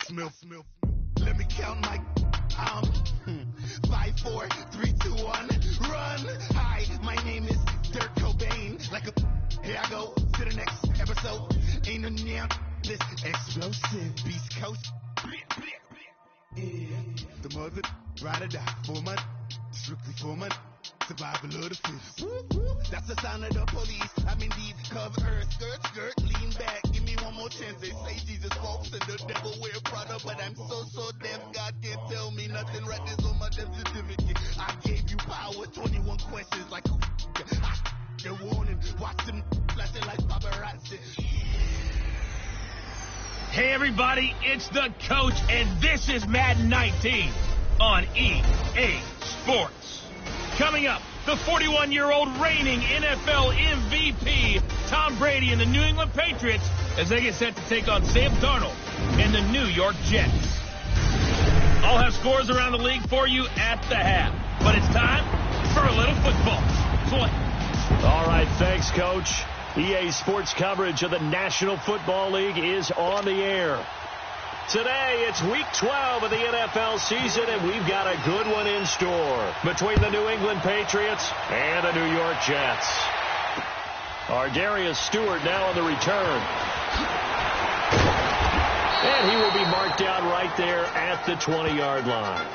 Smith. Let me count my 5, 4, 3, 2, 1, run. Hi, my name is Dirk Cobain. Like a, here I go to the next episode. Ain't no damn this explosive Beast Coast. Yeah. The mother ride or die for my strictly for my survival of the fittest. That's the sound of the police. I'm indeed cover earth, skirt, lean back. Give me one more chance. They say Jesus walks and the devil wear Prada, but I'm so deaf. God can't tell me nothing. Right this on my death certificate. I gave you power. 21 questions like the warning. Watch them flashing like paparazzi. Hey everybody, it's the coach, and this is Madden 19 on EA Sports. Coming up, the 41-year-old reigning NFL MVP, Tom Brady and the New England Patriots, as they get set to take on Sam Darnold and the New York Jets. I'll have scores around the league for you at the half, but it's time for a little football. All right, thanks, Coach. EA Sports coverage of the National Football League is on the air. Today, it's Week 12 of the NFL season, and we've got a good one in store between the New England Patriots and the New York Jets. Darius Stewart now on the return. And he will be marked down right there at the 20-yard line.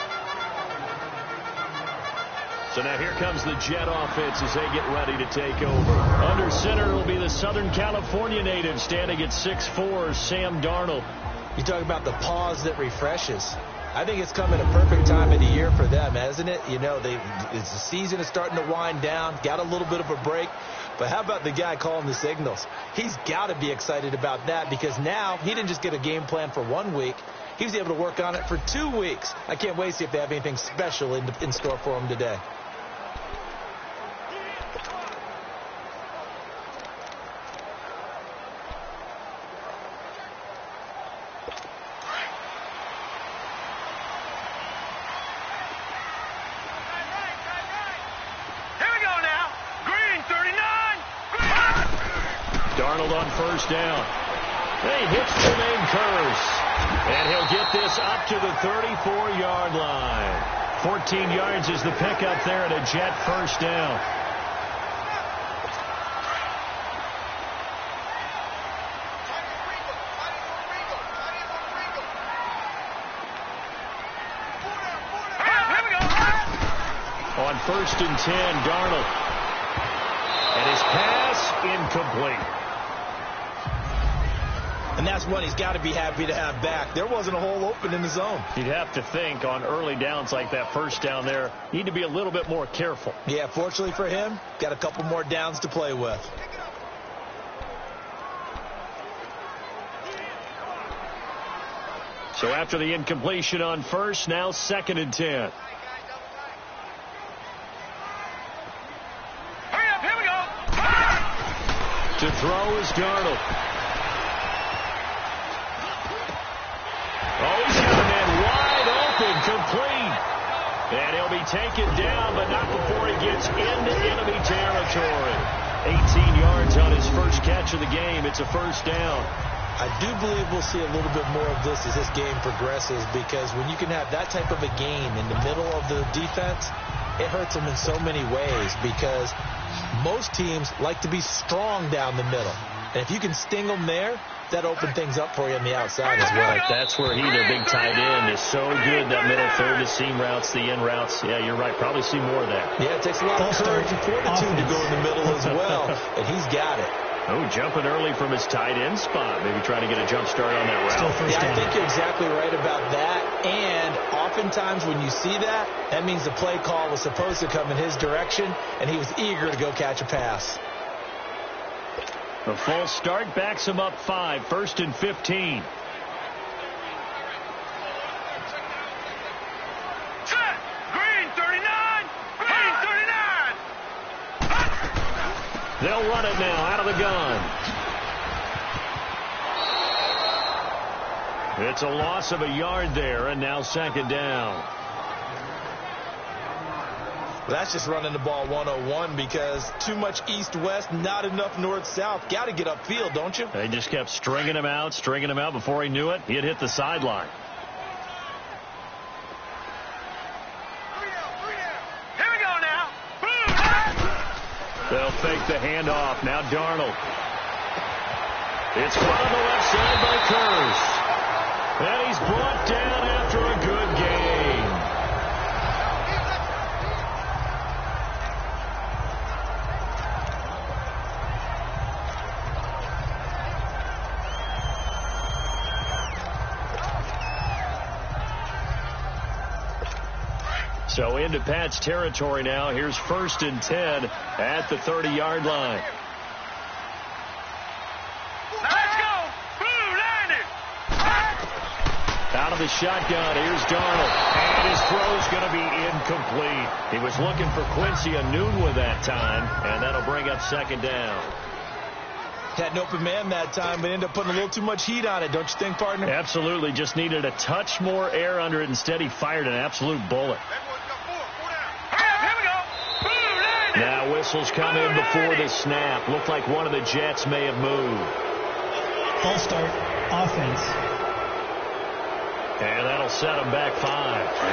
So now here comes the Jet offense as they get ready to take over. Under center will be the Southern California native standing at 6'4", Sam Darnold. You talk about the pause that refreshes. I think it's come at a perfect time of the year for them, hasn't it? You know, the season is starting to wind down, got a little bit of a break. But how about the guy calling the signals? He's got to be excited about that because now he didn't just get a game plan for 1 week. He was able to work on it for 2 weeks. I can't wait to see if they have anything special in store for him today. Darnold on first down. He hits Jermaine Kearse. And he'll get this up to the 34-yard line. 14 yards is the pickup there at a Jet first down. On 1st and 10, Darnold. And his pass incomplete. And that's one he's got to be happy to have back. There wasn't a hole open in the zone. You'd have to think on early downs like that first down there, need to be a little bit more careful. Yeah, fortunately for him, got a couple more downs to play with. So after the incompletion on first, now 2nd and 10. To throw is Darnold. Oh, he's got a man wide open, complete. And he'll be taken down, but not before he gets into enemy territory. 18 yards on his first catch of the game. It's a first down. I do believe we'll see a little bit more of this as this game progresses because when you can have that type of a game in the middle of the defense, it hurts them in so many ways because most teams like to be strong down the middle. And if you can sting them there, that opened things up for you on the outside as well. That's where their big tight end, is so good, that middle third, the seam routes, the in routes. Yeah, you're right. Probably see more of that. Yeah, it takes a lot of courage and fortitude to go in the middle as well, and he's got it. Oh, jumping early from his tight end spot. Maybe trying to get a jump start on that route. Yeah, I think you're exactly right about that. And oftentimes when you see that, that means the play call was supposed to come in his direction, and he was eager to go catch a pass. The false start backs him up 5, 1st and 15. They'll run it now out of the gun. It's a loss of a yard there, and now 2nd down. Well, that's just running the ball 101 because too much east-west, not enough north-south. Got to get upfield, don't you? They just kept stringing him out. Before he knew it, he had hit the sideline. They'll fake the handoff. Now Darnold. It's caught on the left side by Kurz. And he's brought down after a good game. So into Pat's territory now. Here's 1st and 10 at the 30-yard line. Let's go! Out of the shotgun, here's Darnold. And his throw's going to be incomplete. He was looking for Quincy Enunwa that time, and that'll bring up 2nd down. Had an open man that time, but ended up putting a little too much heat on it, don't you think, partner? Absolutely. Just needed a touch more air under it. Instead, he fired an absolute bullet. Now whistles come in before the snap. Looked like one of the Jets may have moved. False start, offense. And that'll set them back 5.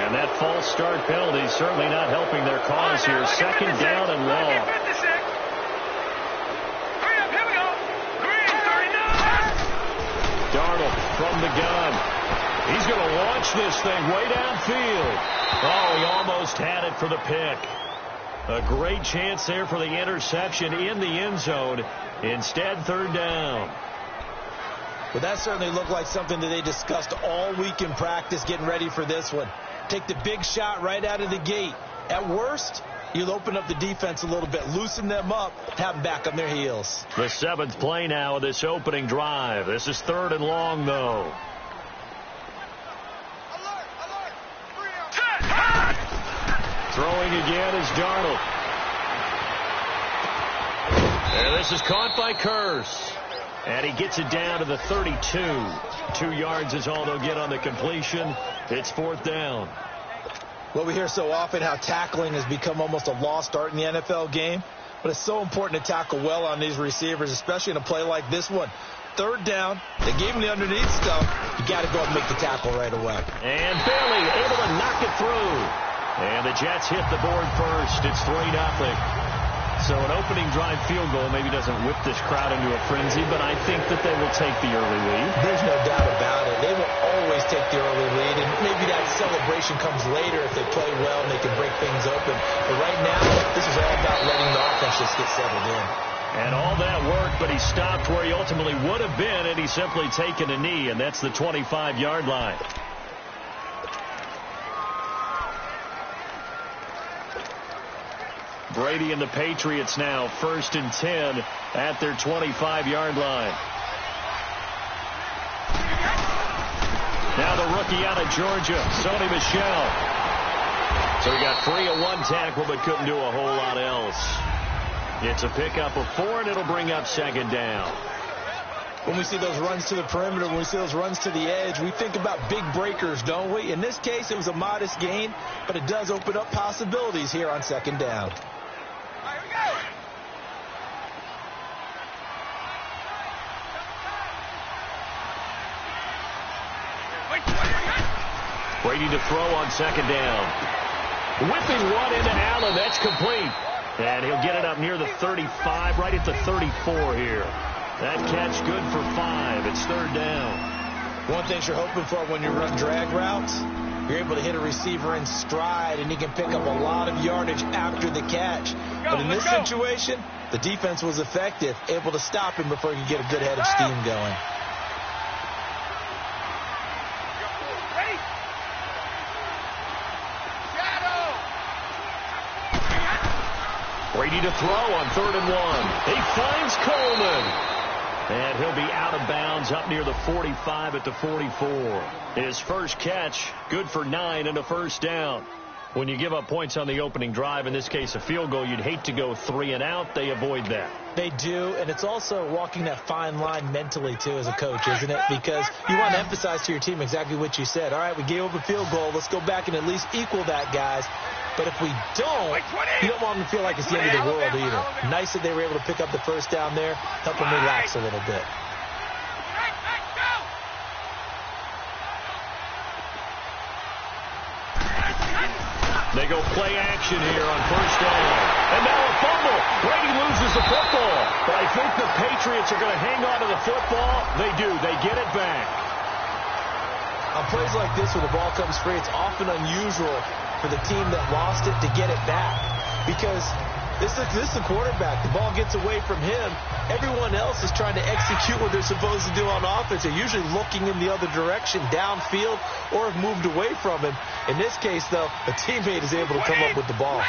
And that false start penalty is certainly not helping their cause here. 2nd down and long. Darnold from the gun. He's going to launch this thing way downfield. Oh, he almost had it for the pick. A great chance there for the interception in the end zone. Instead, 3rd down. Well, that certainly looked like something that they discussed all week in practice getting ready for this one. Take the big shot right out of the gate. At worst, you'll open up the defense a little bit, loosen them up, have them back on their heels. The 7th play now of this opening drive. This is 3rd and long, though. Throwing again is Darnold. And this is caught by Kurz. And he gets it down to the 32. 2 yards is all they'll get on the completion. It's 4th down. Well, we hear so often how tackling has become almost a lost art in the NFL game. But it's so important to tackle well on these receivers, especially in a play like this one. 3rd down. They gave him the underneath stuff. You got to go and make the tackle right away. And Bailey able to knock it through. And the Jets hit the board first. It's 3-0. So an opening drive field goal maybe doesn't whip this crowd into a frenzy, but I think that they will take the early lead. There's no doubt about it. They will always take the early lead, and maybe that celebration comes later if they play well and they can break things open. But right now, this is all about letting the offense just get settled in. And all that work, but he stopped where he ultimately would have been, and he's simply taken a knee, and that's the 25-yard line. Brady and the Patriots now 1st and 10 at their 25-yard line. Now the rookie out of Georgia, Sony Michel. So he got free of 1 tackle but couldn't do a whole lot else. It's a pickup of 4, and it'll bring up 2nd down. When we see those runs to the perimeter, when we see those runs to the edge, we think about big breakers, don't we? In this case, it was a modest gain, but it does open up possibilities here on 2nd down. Brady to throw on 2nd down. Whipping one into Allen. That's complete. And he'll get it up near the 35, right at the 34 here. That catch good for 5. It's 3rd down. One thing you're hoping for when you run drag routes, you're able to hit a receiver in stride, and he can pick up a lot of yardage after the catch. But in this situation, the defense was effective, able to stop him before he could get a good head of steam going. Brady to throw on 3rd and 1. He finds Coleman. And he'll be out of bounds up near the 45 at the 44. His first catch, good for 9 and a 1st down. When you give up points on the opening drive, in this case a field goal, you'd hate to go 3 and out. They avoid that. They do, and it's also walking that fine line mentally, too, as a coach, isn't it? Because you want to emphasize to your team exactly what you said. All right, we gave up a field goal. Let's go back and at least equal that, guys. But if we don't, you don't want them to feel like it's the end of the world either. Nice that they were able to pick up the 1st down there, help them relax a little bit. They go play action here on 1st down. And now a fumble. Brady loses the football, but I think the Patriots are going to hang on to the football. They do. They get it back. On plays like this where the ball comes free, it's often unusual for the team that lost it to get it back. Because this is the quarterback. The ball gets away from him. Everyone else is trying to execute what they're supposed to do on offense. They're usually looking in the other direction, downfield, or have moved away from him. In this case, though, a teammate is able to come up with the ball.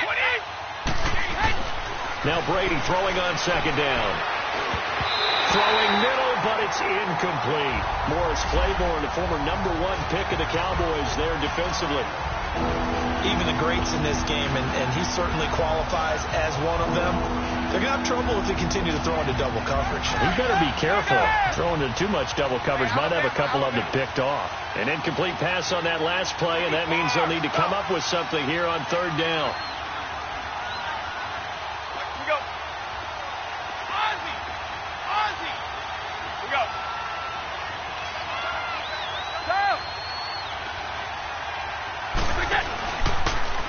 Now Brady throwing on second down. Throwing middle, but it's incomplete. Morris Claiborne, the former #1 pick of the Cowboys there defensively. Even the greats in this game, and he certainly qualifies as one of them, they're going to have trouble if they continue to throw into double coverage. He better be careful. Throwing into too much double coverage might have a couple of them picked off. An incomplete pass on that last play, and that means they'll need to come up with something here on third down.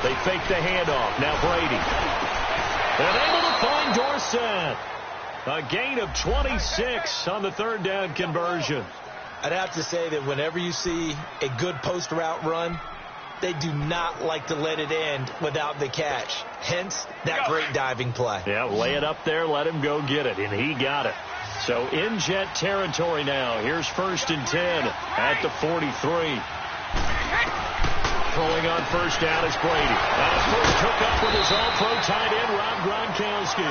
They fake the handoff. Now Brady. They're able to find Dorsett. A gain of 26 on the third down conversion. I'd have to say that whenever you see a good post route run, they do not like to let it end without the catch. Hence, that great diving play. Yeah, lay it up there, let him go get it, and he got it. So in jet territory now. Here's 1st and 10 at the 43. Throwing on first down is Brady. And his first hookup with his all-pro tight end, Rob Gronkowski.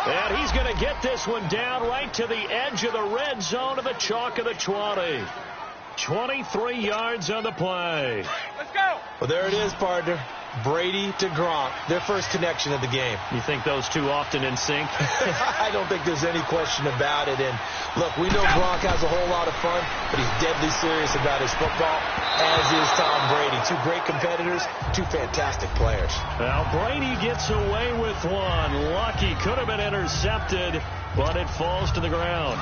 And he's going to get this one down right to the edge of the red zone of the chalk of the 20. 23 yards on the play. Let's go. Well, there it is, partner. Brady to Gronk, their first connection of the game. You think those two often in sync? I don't think there's any question about it. And look, we know Gronk has a whole lot of fun, but he's deadly serious about his football, as is Tom Brady. Two great competitors, two fantastic players. Now Brady gets away with one. Lucky, could have been intercepted, but it falls to the ground.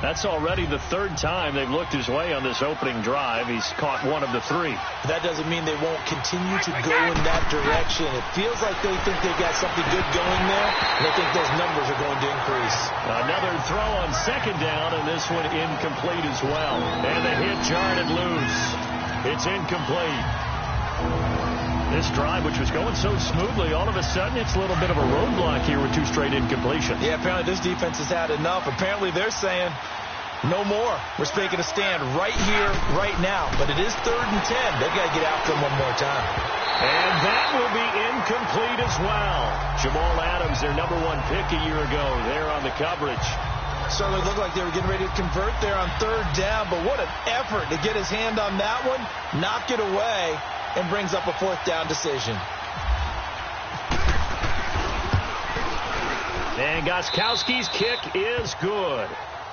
That's already the third time they've looked his way on this opening drive. He's caught one of the three. That doesn't mean they won't continue to go in that direction. It feels like they think they've got something good going there, and they think those numbers are going to increase. Another throw on second down, and this one incomplete as well. And the hit jarred it loose. It's incomplete. This drive, which was going so smoothly, all of a sudden it's a little bit of a roadblock here with two straight incompletions. Yeah, apparently this defense has had enough. Apparently they're saying, no more. We're making a stand right here, right now. But it is 3rd and 10. They've got to get after him one more time. And that will be incomplete as well. Jamal Adams, their #1 pick a year ago, there on the coverage. Certainly looked like they were getting ready to convert there on 3rd down, but what an effort to get his hand on that one, knock it away, and brings up a 4th down decision. And Gostkowski's kick is good.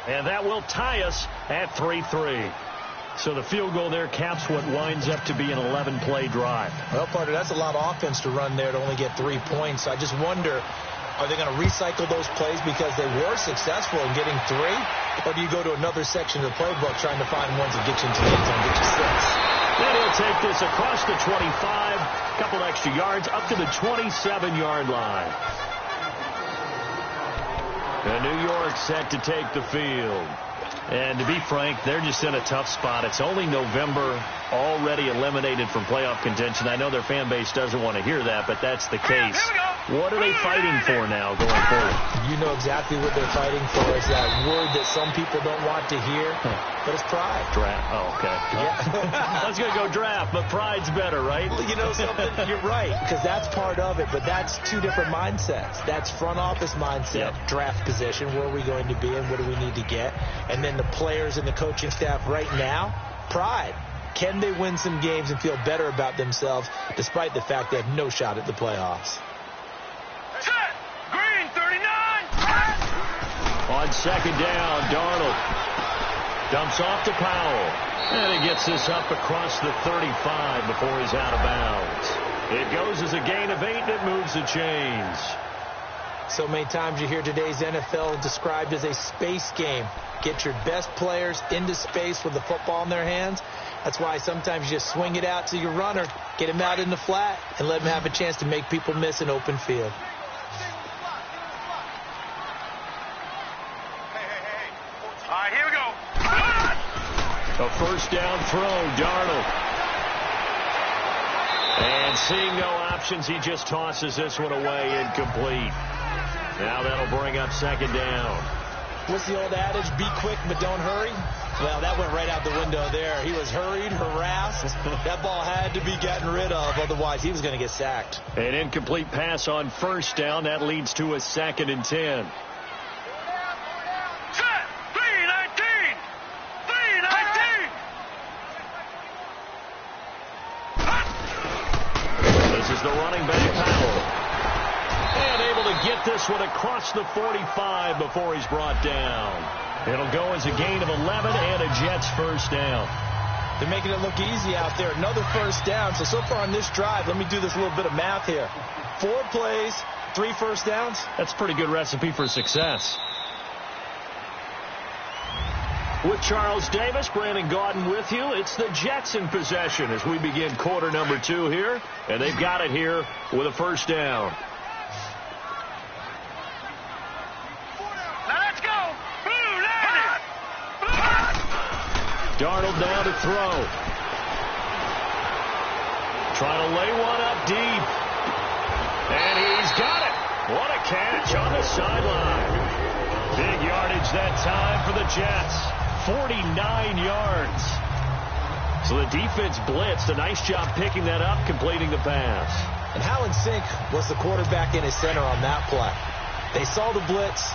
And that will tie us at 3-3. So the field goal there caps what winds up to be an 11-play drive. Well, partner, that's a lot of offense to run there to only get 3 points. I just wonder, are they going to recycle those plays because they were successful in getting 3? Or do you go to another section of the playbook trying to find ones that get you into the end zone, get you 6? Then he'll take this across the 25, a couple extra yards, up to the 27-yard line. And New York set to take the field. And to be frank, they're just in a tough spot. It's only November, already eliminated from playoff contention. I know their fan base doesn't want to hear that, but that's the case. What are they fighting for now going forward? You know exactly what they're fighting for. Is that word that some people don't want to hear, but it's pride. Draft. Oh, okay. Yeah. I was going to go draft, but pride's better, right? Well, you know something? You're right, because that's part of it, but that's two different mindsets. That's front office mindset, draft position, where are we going to be and what do we need to get? And then the players and the coaching staff right now, pride. Can they win some games and feel better about themselves despite the fact they have no shot at the playoffs? Green 39. On second down, Darnold dumps off to Powell. And he gets this up across the 35 before he's out of bounds. It goes as a gain of 8 that moves the chains. So many times you hear today's NFL described as a space game. Get your best players into space with the football in their hands. That's why sometimes you just swing it out to your runner, get him out in the flat, and let him have a chance to make people miss an open field. first down throw, Darnold. And seeing no options, he just tosses this one away, incomplete. Now that'll bring up second down. What's the old adage? Be quick, but don't hurry. Well, that went right out the window there. He was hurried, harassed. That ball had to be gotten rid of. Otherwise, he was going to get sacked. An incomplete pass on first down. That leads to a 2nd and 10. This is the running back, Powell. And able to get this one across the 45 before he's brought down. It'll go as a gain of 11 and a Jets first down. They're making it look easy out there. Another first down. So far on this drive, let me do this little bit of math here. 4 plays, 3 first downs. That's a pretty good recipe for success. With Charles Davis, Brandon Gaudin with you. It's the Jets in possession as we begin quarter number 2 here. And they've got it here with a first down. Darnold down to throw. Trying to lay one up deep. And he's got it. What a catch on the sideline. Big yardage that time for the Jets. 49 yards. So the defense blitzed. A nice job picking that up, completing the pass. And how in sync was the quarterback in his center on that play? They saw the blitz,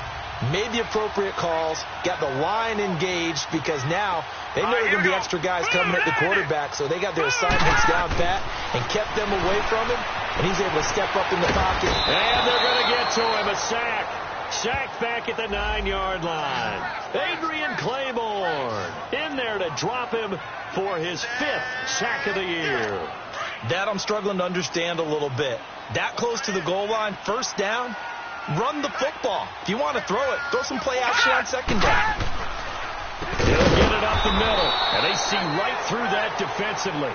made the appropriate calls, got the line engaged because now they know there are going to be extra guys coming at the quarterback, so they got their assignments down pat and kept them away from him, and he's able to step up in the pocket. And they're going to get to him, a sack. Sacked back at the 9-yard line. Adrian Claiborne in there to drop him for his 5th sack of the year. That I'm struggling to understand a little bit. That close to the goal line, first down, run the football. If you want to throw it, throw some play action on second down. He'll get it up the middle, and they see right through that defensively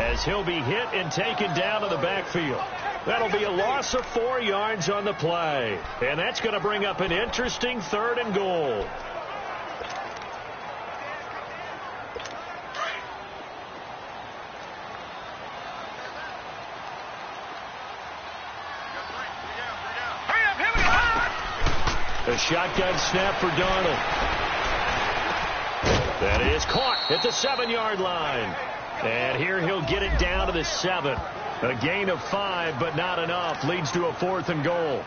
as he'll be hit and taken down to the backfield. That'll be a loss of 4 yards on the play, and that's going to bring up an interesting 3rd and goal. A shotgun snap for Darnold. That is caught at the 7-yard line. And here he'll get it down to the 7. A gain of 5, but not enough. Leads to a 4th and goal.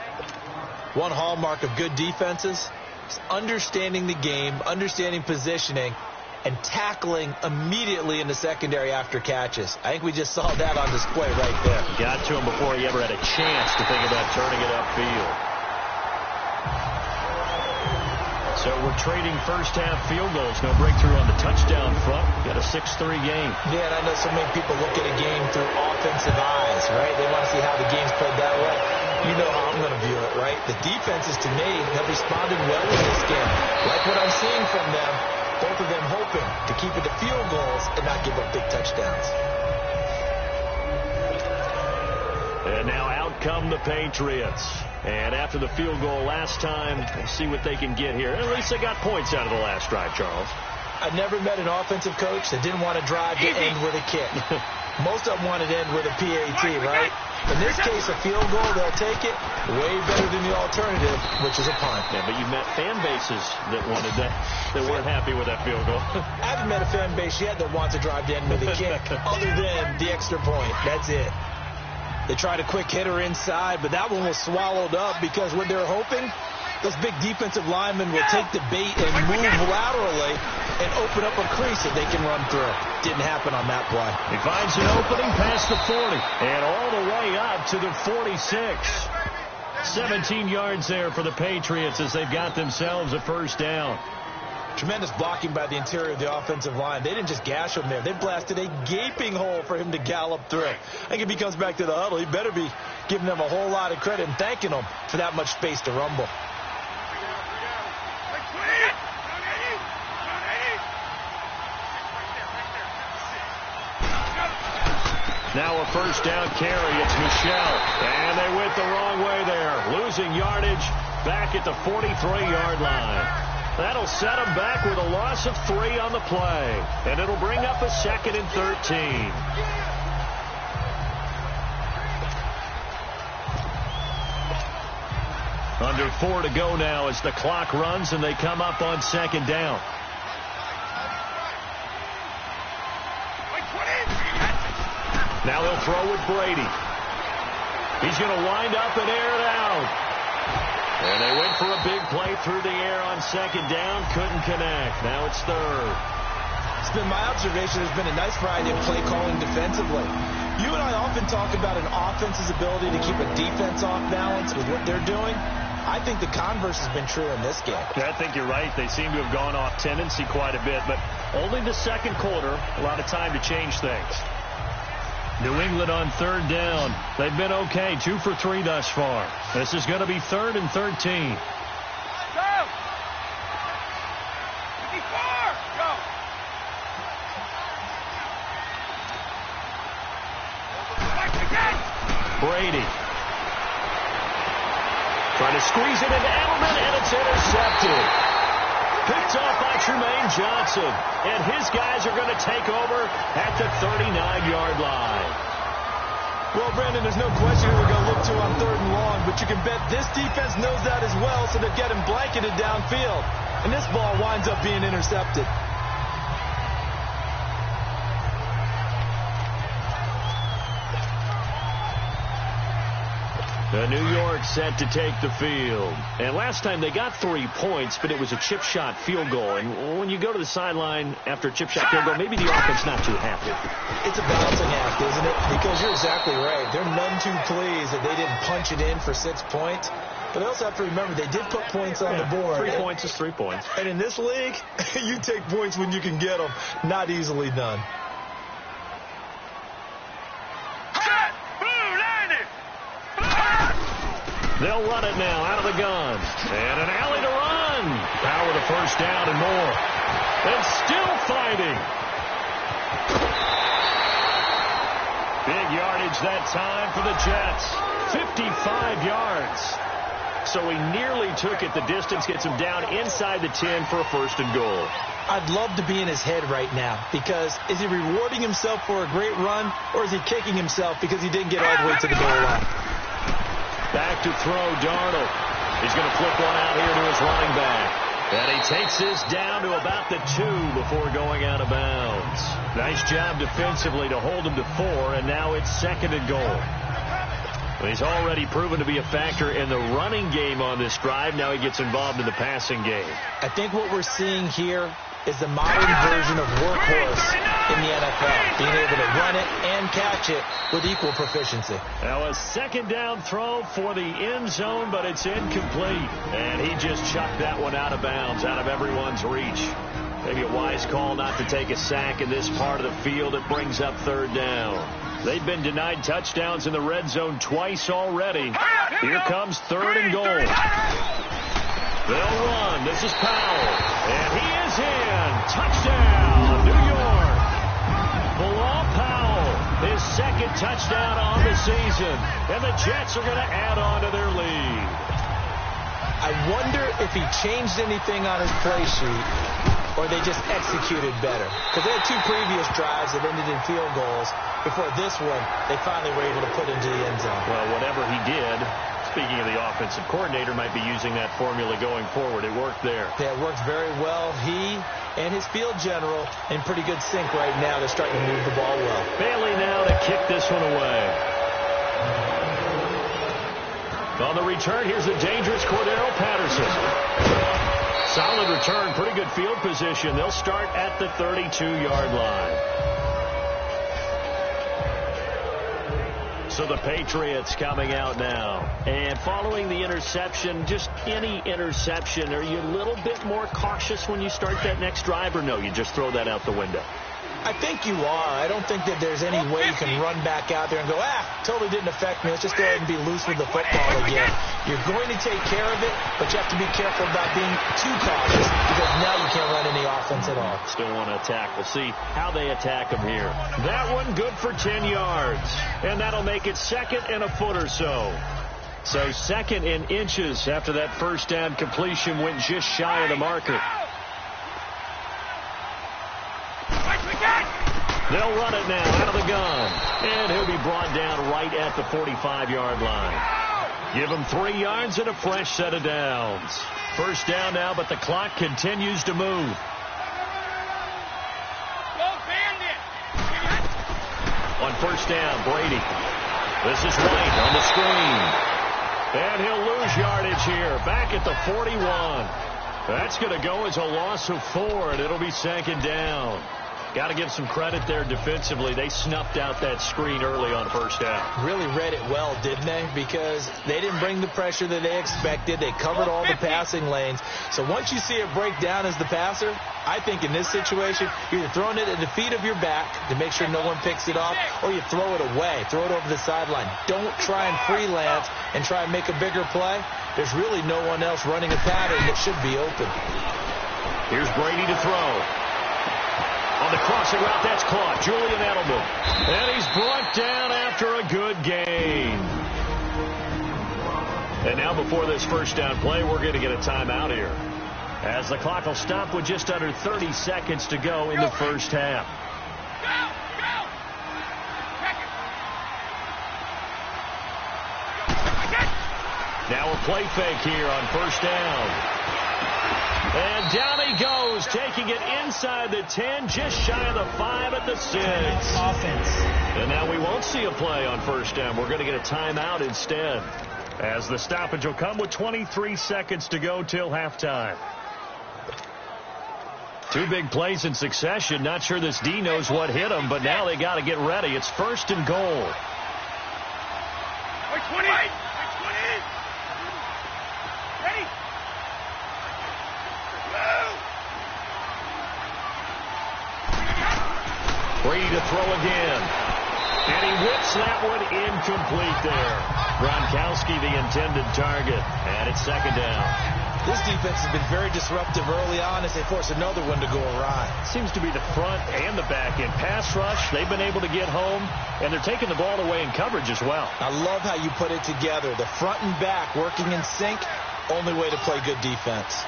One hallmark of good defenses is understanding the game, understanding positioning, and tackling immediately in the secondary after catches. I think we just saw that on display right there. Got to him before he ever had a chance to think about turning it upfield. So we're trading first-half field goals. No breakthrough on the touchdown front. Got a 6-3 game. Yeah, and I know so many people look at a game through offensive eyes, right? They want to see how the game's played that way. You know how I'm going to view it, right? The defenses, to me, have responded well in this game. Like what I'm seeing from them, both of them hoping to keep it to field goals and not give up big touchdowns. And now out come the Patriots. And after the field goal last time, we'll see what they can get here. At least they got points out of the last drive, Charles. I've never met an offensive coach that didn't want to drive to end with a kick. Most of them wanted to end with a PAT, right? In this case, a field goal, they'll take it way better than the alternative, which is a punt. Yeah, but you've met fan bases that wanted that, that weren't happy with that field goal. I haven't met a fan base yet that wants to drive to end with a kick, other than the extra point. That's it. They tried a quick hitter inside, but that one was swallowed up because what they're hoping, those big defensive linemen will take the bait and move laterally and open up a crease that they can run through. Didn't happen on that play. He finds an opening past the 40 and all the way up to the 46. 17 yards there for the Patriots as they've got themselves a first down. Tremendous blocking by the interior of the offensive line. They didn't just gash him there. They blasted a gaping hole for him to gallop through. I think if he comes back to the huddle, he better be giving them a whole lot of credit and thanking them for that much space to rumble. Now a first down carry. It's Michel. And they went the wrong way there. Losing yardage back at the 43-yard line. That'll set them back with a loss of 3 on the play. And it'll bring up a 2nd and 13. Under 4 to go now as the clock runs and they come up on 2nd down. Now they'll throw with Brady. He's going to wind up and air it out. And they went for a big play through the air on 2nd down. Couldn't connect. Now it's 3rd. It's been my observation. There's been a nice variety of play calling defensively. You and I often talk about an offense's ability to keep a defense off balance with what they're doing. I think the converse has been true in this game. Yeah, I think you're right. They seem to have gone off tendency quite a bit, but only the 2nd quarter, a lot of time to change things. New England on 3rd down. They've been okay, 2 for 3 thus far. This is going to be 3rd and 13. Brady. Trying to squeeze it into Edelman, and it's intercepted. Picked off by Tremaine Johnson. And his guys are going to take over at the 39-yard line. Well, Brandon, there's no question who we're going to look to on 3rd and long, but you can bet this defense knows that as well, so they're getting blanketed downfield. And this ball winds up being intercepted. New York set to take the field. And last time they got 3 points, but it was a chip shot field goal. And when you go to the sideline after a chip shot field goal, maybe the offense not too happy. It's a balancing act, isn't it? Because you're exactly right. They're none too pleased that they didn't punch it in for 6 points. But they also have to remember they did put points on the board. 3 points is 3 points. And in this league, you take points when you can get them. Not easily done. They'll run it now out of the gun. And an alley to run. Power the 1st down and more. And still fighting. Big yardage that time for the Jets. 55 yards. So he nearly took it. The distance gets him down inside the 10 for a 1st and goal. I'd love to be in his head right now, because is he rewarding himself for a great run, or is he kicking himself because he didn't get all the way to the goal line? Back to throw, Darnold. He's going to flip one out here to his running back. And he takes this down to about the 2 before going out of bounds. Nice job defensively to hold him to 4, and now it's 2nd and goal. He's already proven to be a factor in the running game on this drive. Now he gets involved in the passing game. I think what we're seeing here is the modern version of workhorse in the NFL, being able to run it and catch it with equal proficiency. Now a 2nd down throw for the end zone, but it's incomplete. And he just chucked that one out of bounds, out of everyone's reach. Maybe a wise call not to take a sack in this part of the field. It brings up 3rd down. They've been denied touchdowns in the red zone twice already. Here comes 3rd and goal. They'll run. This is Powell. And he is in. Touchdown, New York. Bilal Powell, his 2nd touchdown on the season. And the Jets are going to add on to their lead. I wonder if he changed anything on his play sheet, or they just executed better. Because they had 2 previous drives that ended in field goals. Before this one, they finally were able to put into the end zone. Well, whatever he did, speaking of the offensive coordinator, might be using that formula going forward. It worked there. Yeah, it worked very well. He and his field general in pretty good sync right now. They're starting to move the ball well. Bailey now to kick this one away. On the return, here's the dangerous Cordero Patterson. Solid return, pretty good field position. They'll start at the 32-yard line. So the Patriots coming out now. And following the interception, just any interception, are you a little bit more cautious when you start that next drive, or no, you just throw that out the window? I think you are. I don't think that there's any way you can run back out there and go, totally didn't affect me. Let's just go ahead and be loose with the football again. You're going to take care of it, but you have to be careful about being too cautious, because now you can't run any offense at all. Still want to attack. We'll see how they attack them here. That one good for 10 yards. And that'll make it 2nd and a foot or so. So 2nd in inches after that first down completion went just shy of the marker. They'll run it now out of the gun. And he'll be brought down right at the 45-yard line. Give him 3 yards and a fresh set of downs. First down now, but the clock continues to move. On first down, Brady. This is White on the screen. And he'll lose yardage here. Back at the 41. That's going to go as a loss of 4, and it'll be 2nd down. Got to give some credit there defensively. They snuffed out that screen early on first down. Really read it well, didn't they? Because they didn't bring the pressure that they expected. They covered all the passing lanes. So once you see it break down as the passer, I think in this situation, you're either throwing it at the feet of your back to make sure no one picks it off, or you throw it away. Throw it over the sideline. Don't try and freelance and try and make a bigger play. There's really no one else running a pattern that should be open. Here's Brady to throw. On the crossing route, that's caught. Julian Edelman. And he's brought down after a good gain. And now before this first down play, we're going to get a timeout here, as the clock will stop with just under 30 seconds to go in the first half. Now a play fake here on first down. And down he goes, taking it inside the 10, just shy of the 5 at the 6. Offense. And now we won't see a play on first down. We're going to get a timeout instead, as the stoppage will come with 23 seconds to go till halftime. 2 big plays in succession. Not sure this D knows what hit him, but now they got to get ready. It's 1st and goal. 20. Ready? Brady to throw again. And he whips that one incomplete there. Gronkowski the intended target. And it's 2nd down. This defense has been very disruptive early on as they force another one to go awry. Seems to be the front and the back end. Pass rush, they've been able to get home, and they're taking the ball away in coverage as well. I love how you put it together. The front and back working in sync, only way to play good defense.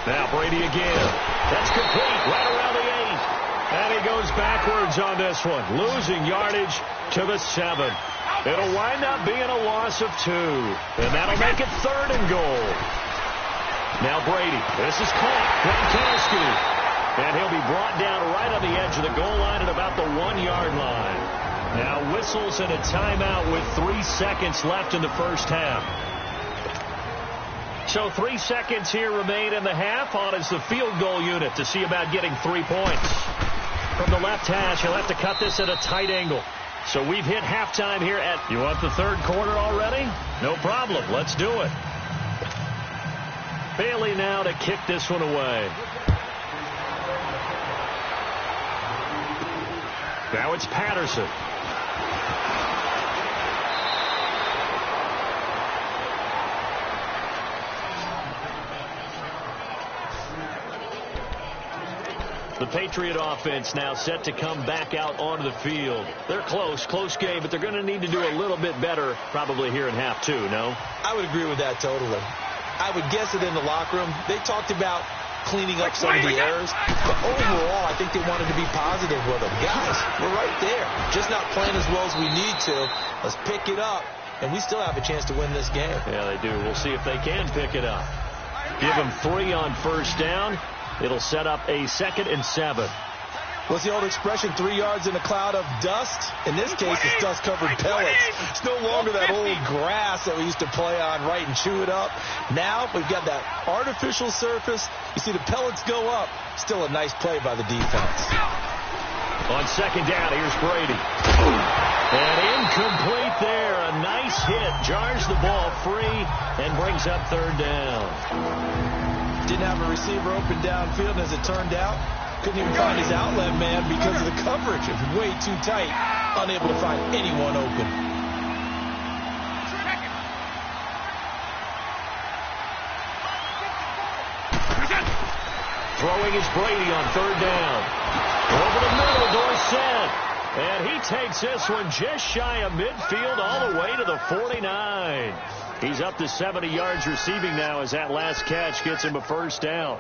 Now Brady again. That's complete right around the 8. And he goes backwards on this one, losing yardage to the 7. It'll wind up being a loss of 2. And that'll make it 3rd and goal. Now Brady. This is caught. Gronkowski. And he'll be brought down right on the edge of the goal line at about the 1-yard line. Now whistles and a timeout with 3 seconds left in the first half. So 3 seconds here remain in the half. On is the field goal unit to see about getting 3 points. From the left hash, he'll have to cut this at a tight angle. So we've hit halftime here at... You want the 3rd quarter already? No problem. Let's do it. Bailey now to kick this one away. Now it's Patterson. The Patriot offense now set to come back out onto the field. They're close game, but they're going to need to do a little bit better probably here in half 2, no? I would agree with that totally. I would guess that in the locker room, they talked about cleaning up some of the errors, but overall, I think they wanted to be positive with them. Guys, we're right there. Just not playing as well as we need to. Let's pick it up, and we still have a chance to win this game. Yeah, they do. We'll see if they can pick it up. Give them 3 on first down. It'll set up a 2nd and 7. What's the old expression, 3 yards in a cloud of dust? In this case, it's dust-covered pellets. It's no longer that old grass that we used to play on, right, and chew it up. Now we've got that artificial surface. You see the pellets go up. Still a nice play by the defense. On 2nd down, here's Brady. And incomplete there. A nice hit. Jars the ball free and brings up 3rd down. Didn't have a receiver open downfield, as it turned out. Couldn't even find his outlet man because of the coverage. It was way too tight. Unable to find anyone open. Throwing is Brady on third down. Over the middle, Dorsett. And he takes this one just shy of midfield all the way to the 49. He's up to 70 yards receiving now as that last catch gets him a first down.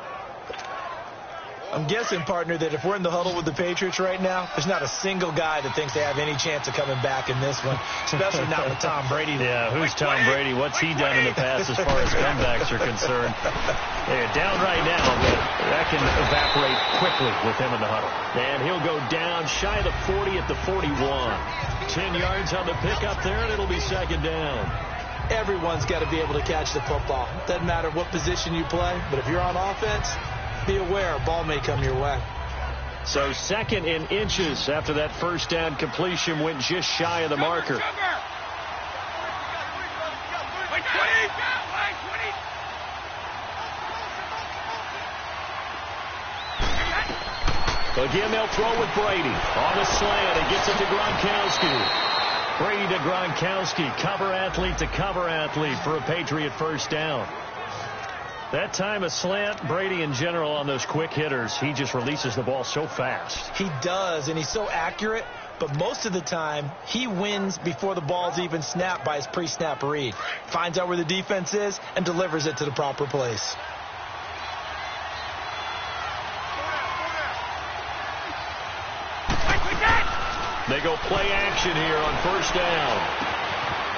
I'm guessing, partner, that if we're in the huddle with the Patriots right now, there's not a single guy that thinks they have any chance of coming back in this one, especially not with Tom Brady. Yeah, who's Tom Brady? What's he done in the past as far as comebacks are concerned? They're down right now, but that can evaporate quickly with him in the huddle. And he'll go down shy of the 40 at the 41. 10 yards on the pickup there, and it'll be second down. Everyone's got to be able to catch the football. Doesn't matter what position you play, but if you're on offense, be aware, a ball may come your way. So second in inches after that first down completion went just shy of the marker. Again, they'll throw with Brady. On the slant, it gets it to Gronkowski. Brady to Gronkowski, cover athlete to cover athlete for a Patriot first down. That time a slant, Brady in general on those quick hitters, he just releases the ball so fast. He does, and he's so accurate, but most of the time he wins before the ball's even snapped by his pre-snap read. Finds out where the defense is and delivers it to the proper place. They go play action here on first down.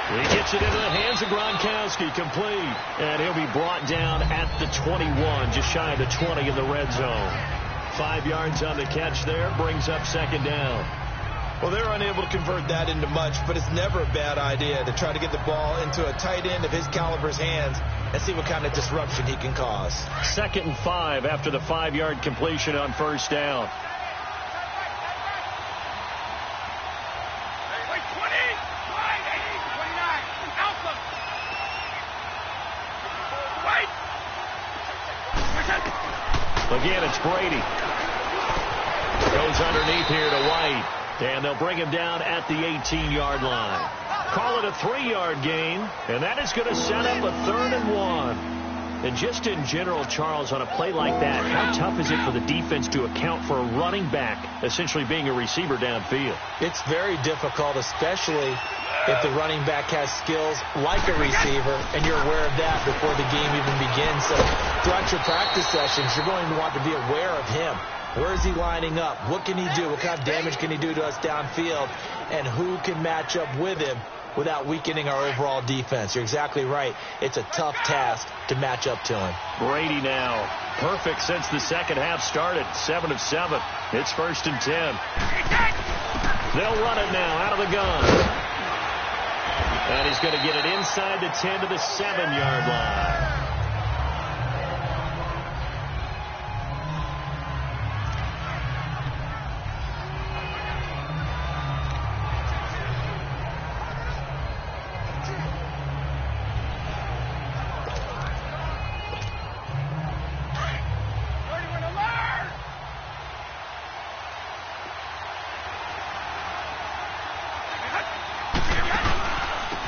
He gets it into the hands of Gronkowski, complete. And he'll be brought down at the 21, just shy of the 20 in the red zone. 5 yards on the catch there, brings up second down. Well, they're unable to convert that into much, but it's never a bad idea to try to get the ball into a tight end of his caliber's hands and see what kind of disruption he can cause. 2nd and 5 after the 5-yard completion on first down. Again, it's Brady. Goes underneath here to White. And they'll bring him down at the 18-yard line. Call it a 3-yard gain. And that is going to set up a 3rd and 1. And just in general, Charles, on a play like that, how tough is it for the defense to account for a running back essentially being a receiver downfield? It's very difficult, especially if the running back has skills like a receiver, and you're aware of that before the game even begins. So throughout your practice sessions, you're going to want to be aware of him. Where is he lining up? What can he do? What kind of damage can he do to us downfield? And who can match up with him without weakening our overall defense? You're exactly right. It's a tough task to match up to him. Brady now, perfect since the second half started. 7 of 7. It's 1st and 10. They'll run it now out of the gun. And he's going to get it inside the 10 to the 7-yard line.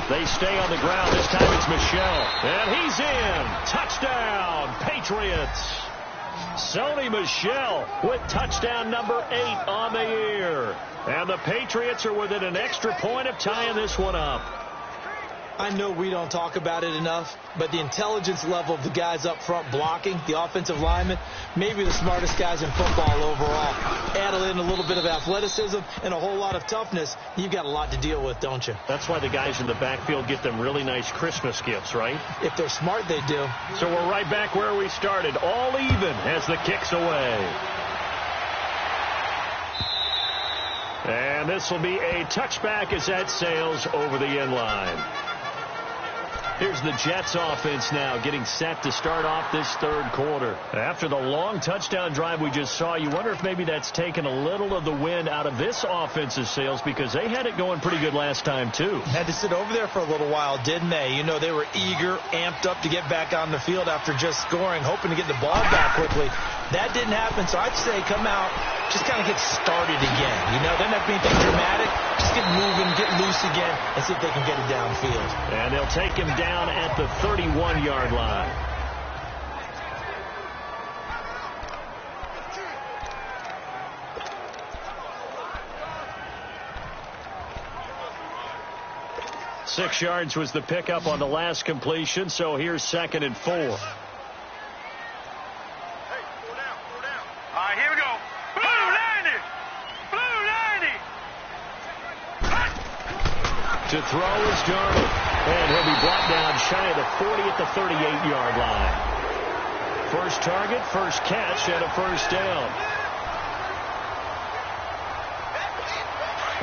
They stay on the ground. This time it's Michel. And he's in. Touchdown, Patriots. Sony Michel with touchdown number 8 on the year. And the Patriots are within an extra point of tying this one up. I know we don't talk about it enough, but the intelligence level of the guys up front blocking, the offensive linemen, maybe the smartest guys in football overall. Add in a little bit of athleticism and a whole lot of toughness, you've got a lot to deal with, don't you? That's why the guys in the backfield get them really nice Christmas gifts, right? If they're smart, they do. So we're right back where we started, all even as the kick's away. And this will be a touchback as that sails over the end line. Here's the Jets offense now getting set to start off this third quarter. After the long touchdown drive we just saw, you wonder if maybe that's taken a little of the wind out of this offense's sails because they had it going pretty good last time too. Had to sit over there for a little while, didn't they? You know, they were eager, amped up to get back on the field after just scoring, hoping to get the ball back quickly. That didn't happen, so I'd say come out, just kind of get started again. You know, doesn't have to be anything dramatic. Just get moving, get loose again, and see if they can get it downfield. And they'll take him down at the 31-yard line. 6 yards was the pickup on the last completion, so here's 2nd and 4. All right, here we go. Blue 90! Blue 90! To throw is Darnold. And he'll be brought down shy of the 40 at the 38-yard line. First target, first catch, and a first down.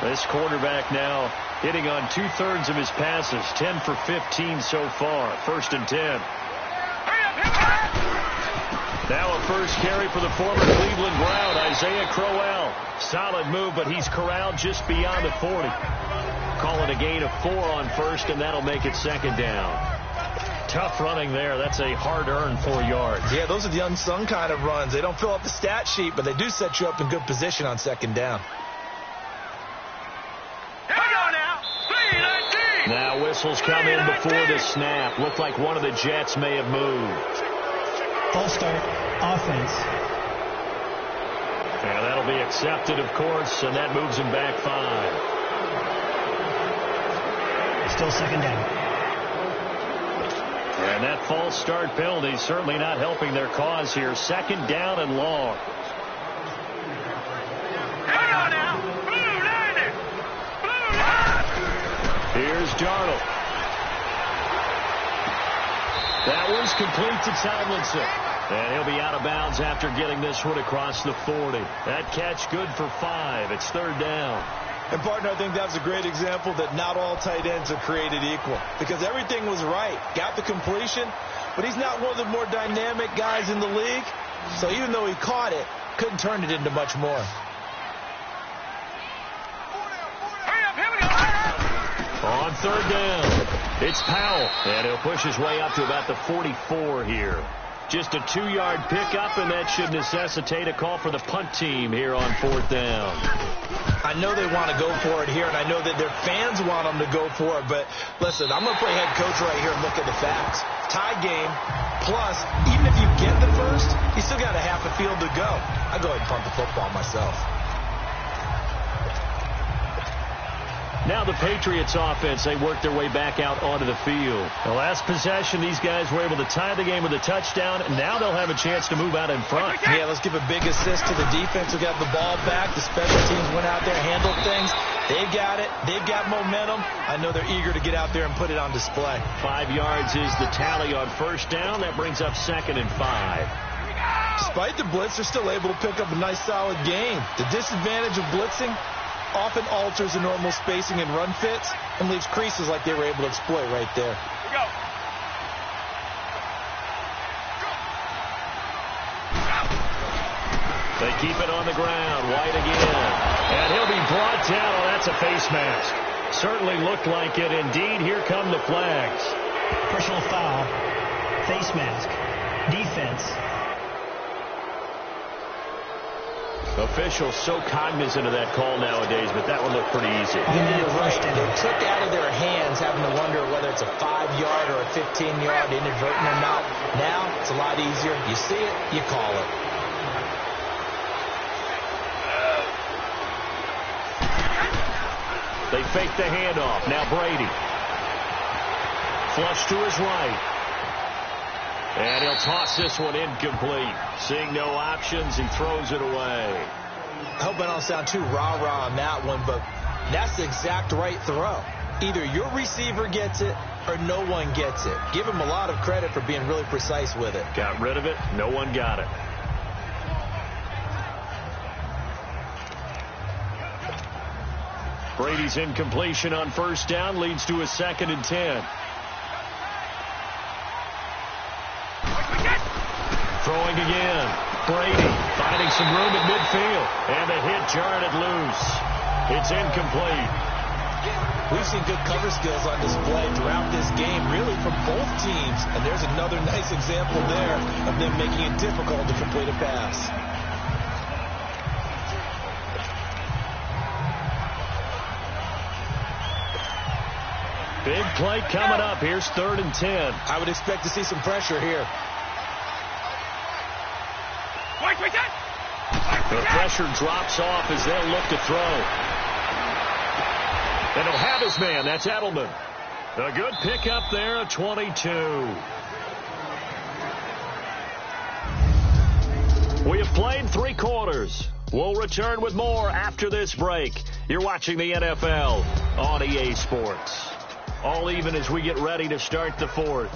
This quarterback now hitting on 2/3 of his passes, 10 for 15 so far. 1st and 10. Now a first carry for the former Cleveland Brown, Isaiah Crowell. Solid move, but he's corralled just beyond the 40. Call it a gain of 4 on first, and that'll make it 2nd down. Tough running there. That's a hard-earned 4 yards. Yeah, those are the unsung kind of runs. They don't fill up the stat sheet, but they do set you up in good position on 2nd down. Now whistles come in before the snap. Looked like one of the Jets may have moved. False start, offense. And that'll be accepted, of course, and that moves him back 5. Still 2nd down. And that false start penalty certainly not helping their cause here. 2nd down and long. Here's Darnold. That one's complete to Tomlinson. And he'll be out of bounds after getting this one across the 40. That catch good for 5. It's 3rd down. And, partner, I think that's a great example that not all tight ends are created equal. Because everything was right. Got the completion, but he's not one of the more dynamic guys in the league. So even though he caught it, couldn't turn it into much more. On 3rd down, it's Powell, and he'll push his way up to about the 44 here. Just a 2-yard pickup, and that should necessitate a call for the punt team here on 4th down. I know they want to go for it here, and I know that their fans want them to go for it, but listen, I'm going to play head coach right here and look at the facts. Tie game, plus, even if you get the first, you still got a half a field to go. I go ahead and punt the football myself. Now the Patriots offense, they work their way back out onto the field. The last possession, these guys were able to tie the game with a touchdown, and now they'll have a chance to move out in front. Yeah, let's give a big assist to the defense who got the ball back. The special teams went out there, handled things. They've got it. They've got momentum. I know they're eager to get out there and put it on display. 5 yards is the tally on 1st down. That brings up 2nd and 5. Despite the blitz, they're still able to pick up a nice, solid game. The disadvantage of blitzing often alters the normal spacing and run fits and leaves creases like they were able to exploit right there. Go. They keep it on the ground. White again. And he'll be brought down. Oh, that's a face mask. Certainly looked like it. Indeed, here come the flags. Personal foul. Face mask. Defense. Officials so cognizant of that call nowadays, but that one looked pretty easy. You're right. They took out of their hands having to wonder whether it's a 5-yard or a 15-yard inadvertent or not. Now, it's a lot easier. You see it, you call it. They fake the handoff. Now Brady. Flush to his right. And he'll toss this one incomplete. Seeing no options, he throws it away. I hope I don't sound too rah-rah on that one, but that's the exact right throw. Either your receiver gets it or no one gets it. Give him a lot of credit for being really precise with it. Got rid of it. No one got it. Brady's incompletion on 1st down leads to a 2nd and 10. Throwing again. Brady finding some room at midfield. And the hit jarred it loose. It's incomplete. We've seen good cover skills on display throughout this game, really from both teams. And there's another nice example there of them making it difficult to complete a pass. Big play coming up. Here's 3rd and 10. I would expect to see some pressure here. The pressure drops off as they'll look to throw. And he'll have his man. That's Edelman. A good pickup there, a 22. We have played 3 quarters. We'll return with more after this break. You're watching the NFL on EA Sports. All even as we get ready to start the 4th.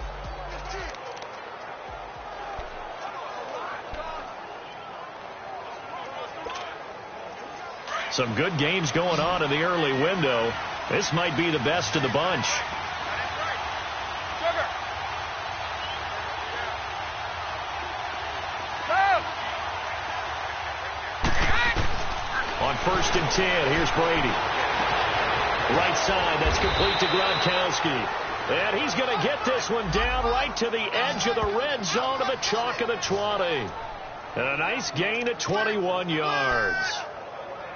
Some good games going on in the early window. This might be the best of the bunch. On 1st and 10, here's Brady. Right side, that's complete to Gronkowski. And he's going to get this one down right to the edge of the red zone of the chalk of the 20. And a nice gain of 21 yards.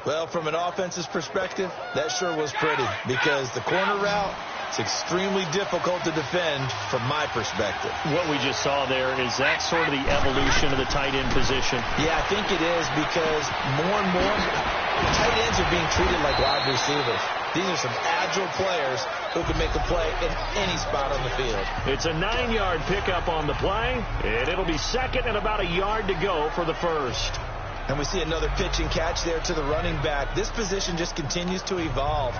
Well, from an offense's perspective, that sure was pretty because the corner route is extremely difficult to defend from my perspective. What we just saw there, is that sort of the evolution of the tight end position? Yeah, I think it is because more and more tight ends are being treated like wide receivers. These are some agile players who can make a play in any spot on the field. It's a 9-yard pickup on the play, and it'll be second and about a yard to go for the first. And we see another pitch and catch there to the running back. This position just continues to evolve.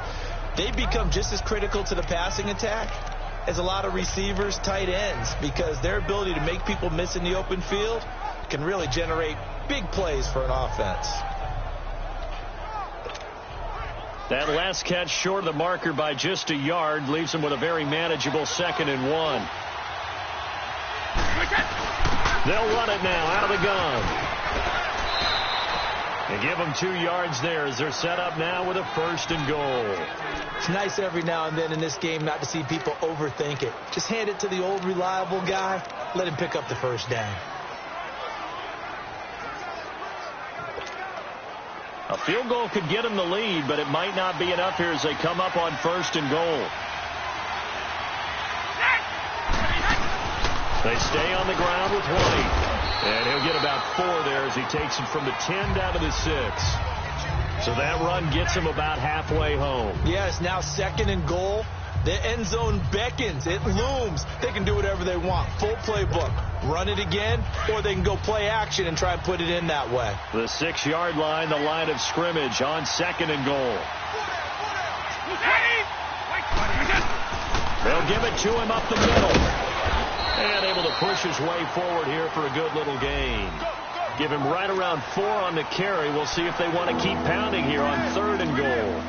They become just as critical to the passing attack as a lot of receivers, tight ends, because their ability to make people miss in the open field can really generate big plays for an offense. That last catch short of the marker by just a yard leaves them with a very manageable 2nd and 1. They'll run it now out of the gun. They give them 2 yards there as they're set up now with a 1st and goal. It's nice every now and then in this game not to see people overthink it. Just hand it to the old reliable guy. Let him pick up the 1st down. A field goal could get them the lead, but it might not be enough here as they come up on 1st and goal. They stay on the ground with White. And he'll get about 4 there as he takes him from the 10 down to the 6. So that run gets him about halfway home. Yes, now 2nd and goal. The end zone beckons. It looms. They can do whatever they want. Full playbook. Run it again, or they can go play action and try and put it in that way. The 6-yard line, the line of scrimmage on 2nd and goal. They'll give it to him up the middle. And able to push his way forward here for a good little gain. Give him right around 4 on the carry. We'll see if they want to keep pounding here on 3rd and goal.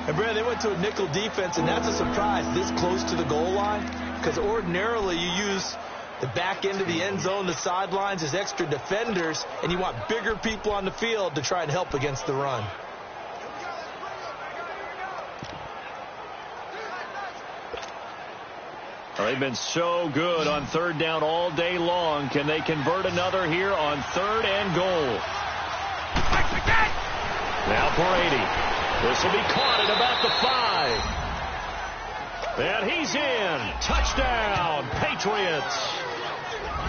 And, Brad, they went to a nickel defense, and that's a surprise this close to the goal line because ordinarily you use the back end of the end zone, the sidelines as extra defenders, and you want bigger people on the field to try and help against the run. Well, they've been so good on 3rd down all day long. Can they convert another here on 3rd and goal? Now Brady. This will be caught at about the 5. And he's in. Touchdown, Patriots.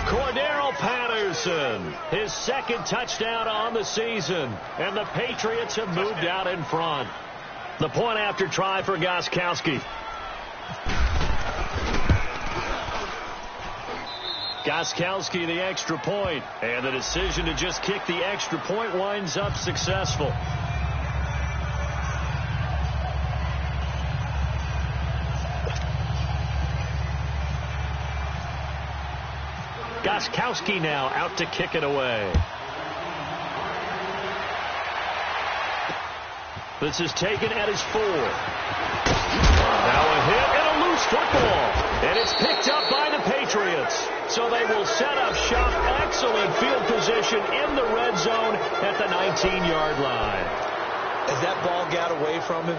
Cordero Patterson, his 2nd touchdown on the season. And the Patriots have moved out in front. The point after try for Gocoogs7's. Gocoogs7 the extra point, and the decision to just kick the extra point winds up successful. Gocoogs7 now out to kick it away. This is taken at his 4. Now a hit and a loose football, and it's picked up by the Patriots. So they will set up shop. Excellent field position in the red zone at the 19-yard line. As that ball got away from him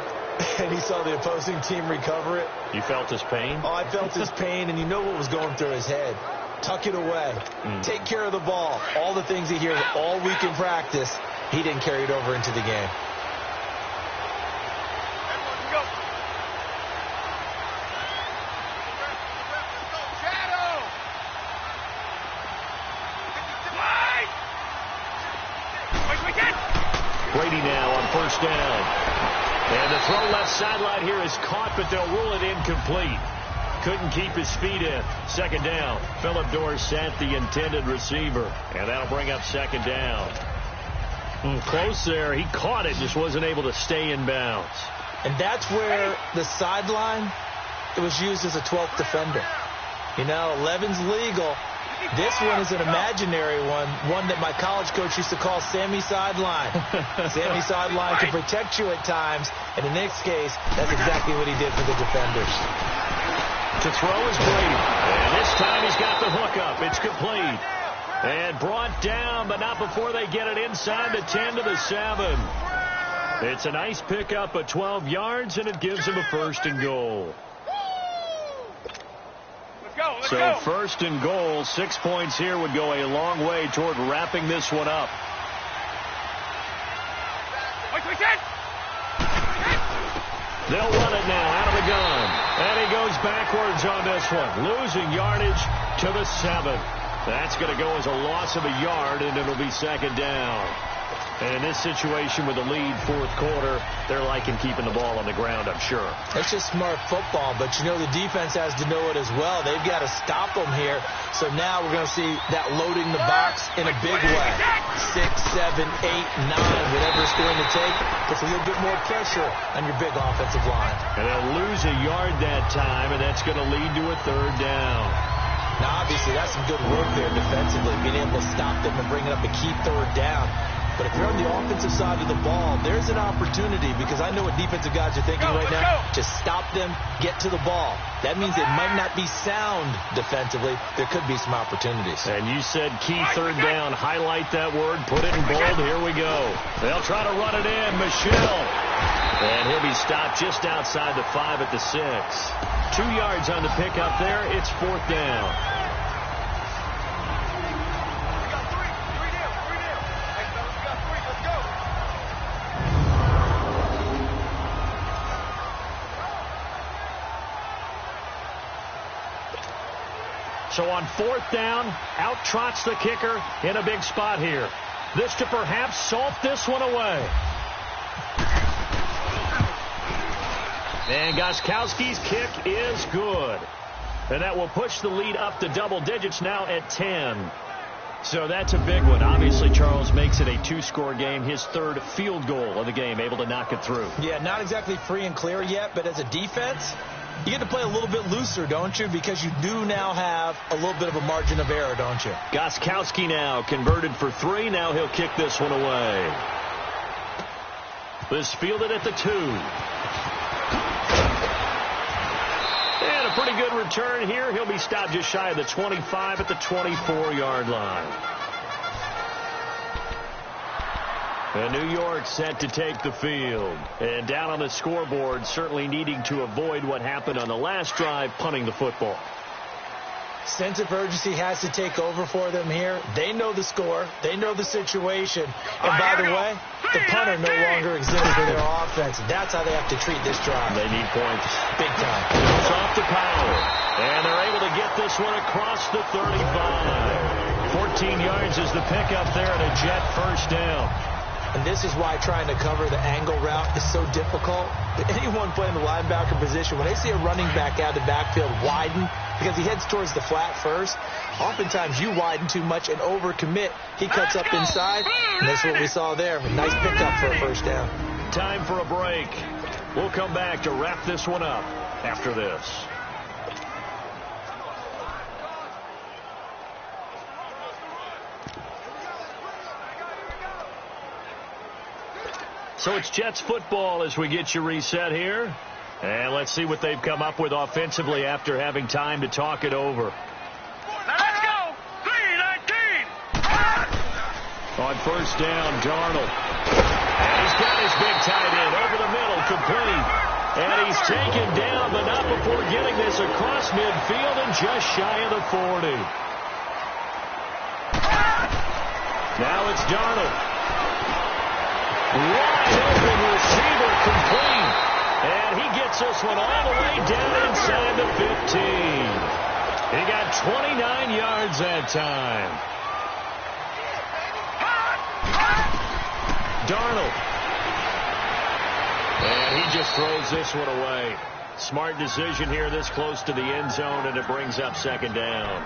and he saw the opposing team recover it. You felt his pain? Oh, I felt his pain, and you know what was going through his head. Tuck it away. Take care of the ball. All the things he hears all week in practice, he didn't carry it over into the game. Brady now on 1st down. And the throw left sideline here is caught, but they'll rule it incomplete. couldn't keep his feet in. Second down. Phillip Dorsett, the intended receiver. And that'll bring up second down. Close there. He caught it, just wasn't able to stay in bounds. And that's where the sideline, it was used as a 12th defender. You know, 11's legal. This one is an imaginary one that my college coach used to call Sammy Sideline. Sammy Sideline can protect you at times, and in this case, that's exactly what he did for the defenders. To throw is Brady, and this time he's got the hook up. It's complete. And brought down, but not before they get it inside the 10 to the 7. It's a nice pickup of 12 yards, and it gives him a first and goal. So first and goal, 6 points here would go a long way toward wrapping this one up. They'll run it now out of the gun. And he goes backwards on this one, losing yardage to the 7. That's going to go as a loss of a yard, and it'll be second down. And in this situation with the lead, fourth quarter, they're liking keeping the ball on the ground, I'm sure. That's just smart football, but you know the defense has to know it as well. They've got to stop them here. So now we're going to see that loading the box in a big way. 6, 7, 8, 9, whatever it's going to take, puts a little bit more pressure on your big offensive line. And they'll lose a yard that time, and that's going to lead to a third down. Now, obviously, that's some good work there defensively, being able to stop them and bring it up a key third down. But if you're on the offensive side of the ball, there's an opportunity, because I know what defensive guys are thinking right now. Just stop them, get to the ball. That means it might not be sound defensively. There could be some opportunities. And you said key third down. Highlight that word. Put it in bold. Here we go. They'll try to run it in. Michelle. And he'll be stopped just outside the 5 at the 6. 2 yards on the pickup there. It's fourth down. So on fourth down, out trots the kicker in a big spot here. This to perhaps salt this one away. And Gostkowski's kick is good. And that will push the lead up to double digits now at 10. So that's a big one. Obviously, Charles makes it a 2-score game. His third field goal of the game, able to knock it through. Yeah, not exactly free and clear yet, but as a defense, you get to play a little bit looser, don't you? Because you do now have a little bit of a margin of error, don't you? Gostkowski now converted for 3. Now he'll kick this one away. This fielded at the 2. And a pretty good return here. He'll be stopped just shy of the 25 at the 24-yard line. And New York set to take the field. And down on the scoreboard, certainly needing to avoid what happened on the last drive, punting the football. Sense of urgency has to take over for them here. They know the score. They know the situation. And by the way, the punter no longer exists for their offense. That's how they have to treat this drive. They need points. Big time. It's off to Powell. And they're able to get this one across the 35. 14 yards is the pickup there and a Jet first down. And this is why trying to cover the angle route is so difficult. Anyone playing the linebacker position, when they see a running back out of the backfield widen, because he heads towards the flat first, oftentimes you widen too much and overcommit. He cuts up inside, and that's what we saw there. A nice pickup for a first down. Time for a break. We'll come back to wrap this one up after this. So it's Jets football as we get you reset here. And let's see what they've come up with offensively after having time to talk it over. Let's go! 3-19! On first down, Darnold. And he's got his big tight end over the middle, complete. And he's taken down, but not before getting this across midfield and just shy of the 40. Now it's Darnold. Wide open receiver, complete. And he gets this one all the way down inside the 15. He got 29 yards that time. Darnold. And he just throws this one away. Smart decision here this close to the end zone, and it brings up second down.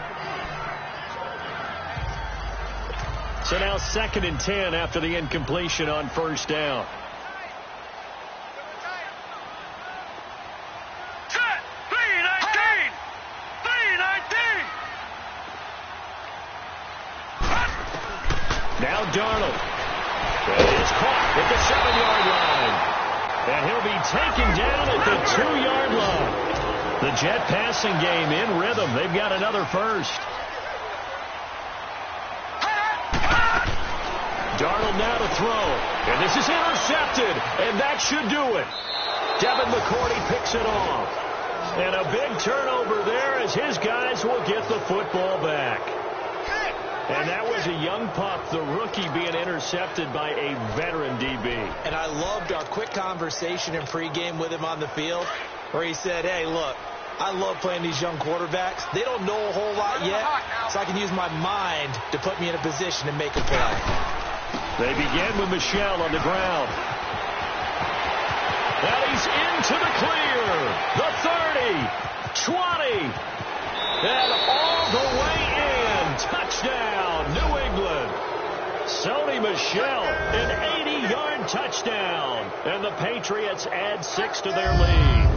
So now 2nd and 10 after the incompletion on first down. Now Darnold. It is caught at the 7-yard line. And he'll be taken down at the 2-yard line. The Jet passing game in rhythm. They've got another first. Darnold now to throw. And this is intercepted. And that should do it. Devin McCourty picks it off. And a big turnover there as his guys will get the football back. And that was a young pup, the rookie, being intercepted by a veteran DB. And I loved our quick conversation in pregame with him on the field where he said, hey, look, I love playing these young quarterbacks. They don't know a whole lot yet, so I can use my mind to put me in a position to make a play. They begin with Michel on the ground. And he's into the clear. The 30, 20, and all the way in. Touchdown, New England. Sony Michel, an 80-yard touchdown. And the Patriots add 6 to their lead.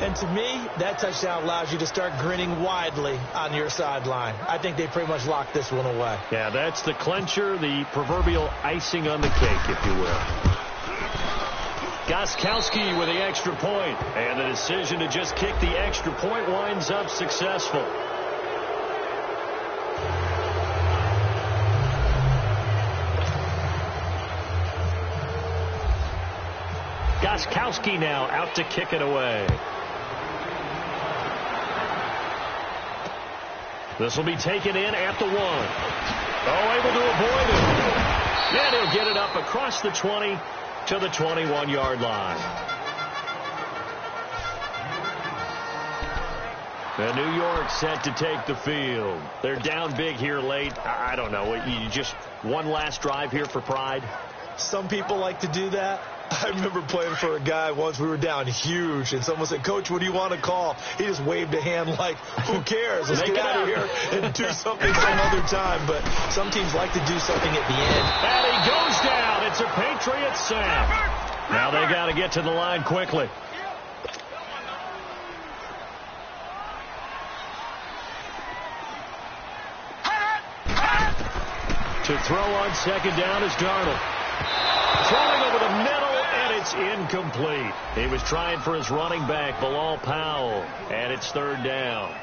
And to me, that touchdown allows you to start grinning widely on your sideline. I think they pretty much locked this one away. Yeah, that's the clincher, the proverbial icing on the cake, if you will. Gostkowski with the extra point. And the decision to just kick the extra point winds up successful. Gostkowski now out to kick it away. This will be taken in at the 1. Oh, able to avoid it. And he'll get it up across the 20 to the 21-yard line. And New York set to take the field. They're down big here late. I don't know. You just one last drive here for pride? Some people like to do that. I remember playing for a guy once. We were down huge, and someone said, Coach, what do you want to call? He just waved a hand like, who cares? Let's get out of here and do something some other time. But some teams like to do something at the end. And he goes down. It's a Patriot sack. Now they got to get to the line quickly. To throw on second down is Darnold. Throwing over the middle, and it's incomplete. He was trying for his running back, Bilal Powell, and it's third down.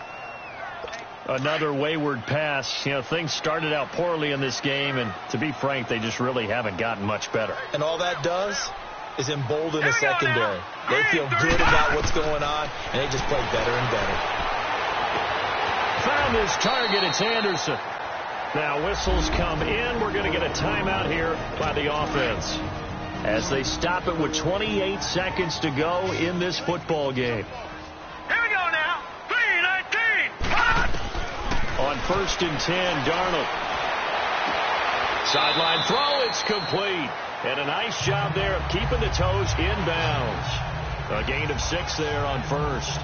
Another wayward pass. You know, things started out poorly in this game, and to be frank, they just really haven't gotten much better. And all that does is embolden the secondary. They feel good about what's going on, and they just play better and better. Found his target. It's Anderson. Now whistles come in. We're going to get a timeout here by the offense as they stop it with 28 seconds to go in this football game. Here we go now. 3-19. On 1st and 10, Darnold. Sideline throw. It's complete. And a nice job there of keeping the toes inbounds. A gain of 6 there on first.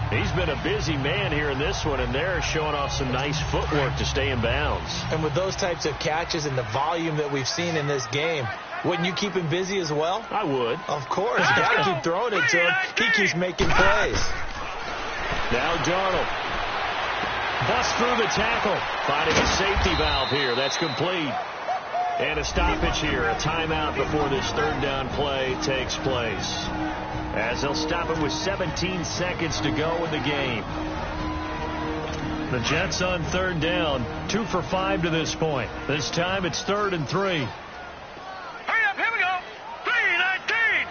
He's been a busy man here in this one, and they're showing off some nice footwork to stay in bounds. And with those types of catches and the volume that we've seen in this game, wouldn't you keep him busy as well? I would. Of course. You got to keep throwing it to him. He keeps making plays. Now Darnold. Busts through the tackle. Finding a safety valve here. That's complete. And a stoppage here. A timeout before this third down play takes place. As they'll stop it with 17 seconds to go in the game. The Jets on third down. 2 for 5 to this point. This time it's 3rd and 3. Hurry up, here we go. 3-19.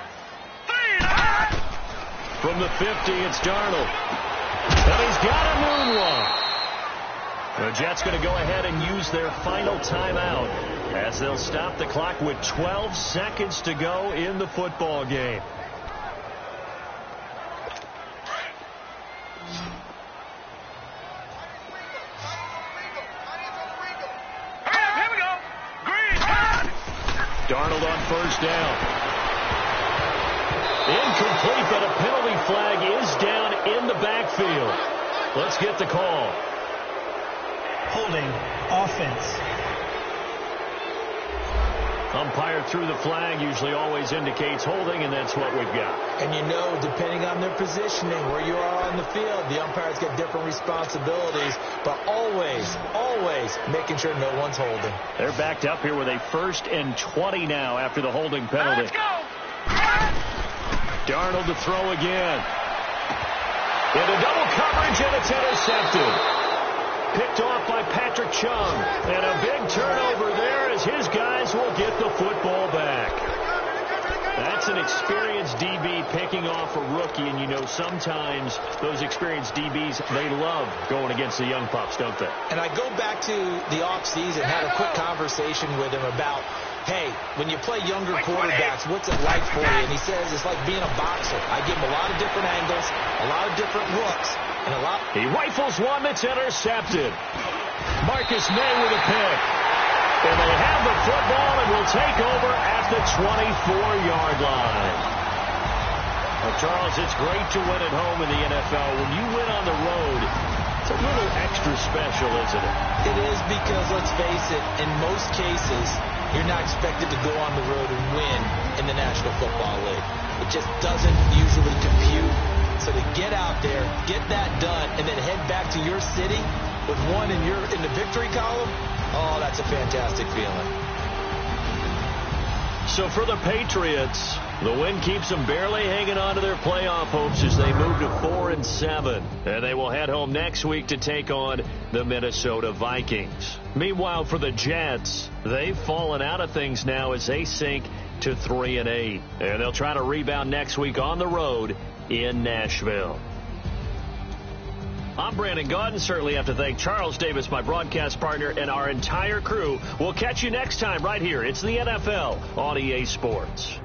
3-19. From the 50, it's Darnold. And he's got a moonwalk. The Jets going to go ahead and use their final timeout as they'll stop the clock with 12 seconds to go in the football game. Darnold on first down. Incomplete, but a penalty flag is down in the backfield. Let's get the call. Holding. Offense. Umpire threw the flag, usually always indicates holding, and that's what we've got. And you know, depending on their positioning, where you are on the field, the umpires get different responsibilities, but always making sure no one's holding. They're backed up here with a 1st and 20 now after the holding penalty. Let's go! Darnold to throw again. Into double coverage, and it's intercepted. Picked off by Patrick Chung. And a big turnover there as his guys will get the football back. That's an experienced DB picking off a rookie, and you know sometimes those experienced DBs, they love going against the young pups, don't they? And I go back to the offseason, had a quick conversation with him about, hey, when you play younger quarterbacks, what's it like for you? And he says it's like being a boxer. I give him a lot of different angles, a lot of different looks, and a lot. He rifles one that's intercepted. Marcus May with a pick. And they have the football and will take over at the 24-yard line. Well, Charles, it's great to win at home in the NFL. When you win on the road, it's a little extra special, isn't it? It is, because, let's face it, in most cases, you're not expected to go on the road and win in the National Football League. It just doesn't usually compute. So to get out there, get that done, and then head back to your city with one in the victory column, oh, that's a fantastic feeling. So for the Patriots, the win keeps them barely hanging on to their playoff hopes as they move to 4-7. And they will head home next week to take on the Minnesota Vikings. Meanwhile, for the Jets, they've fallen out of things now as they sink to 3-8. And they'll try to rebound next week on the road in Nashville. I'm Brandon Gaudin. Certainly have to thank Charles Davis, my broadcast partner, and our entire crew. We'll catch you next time right here. It's the NFL on EA Sports.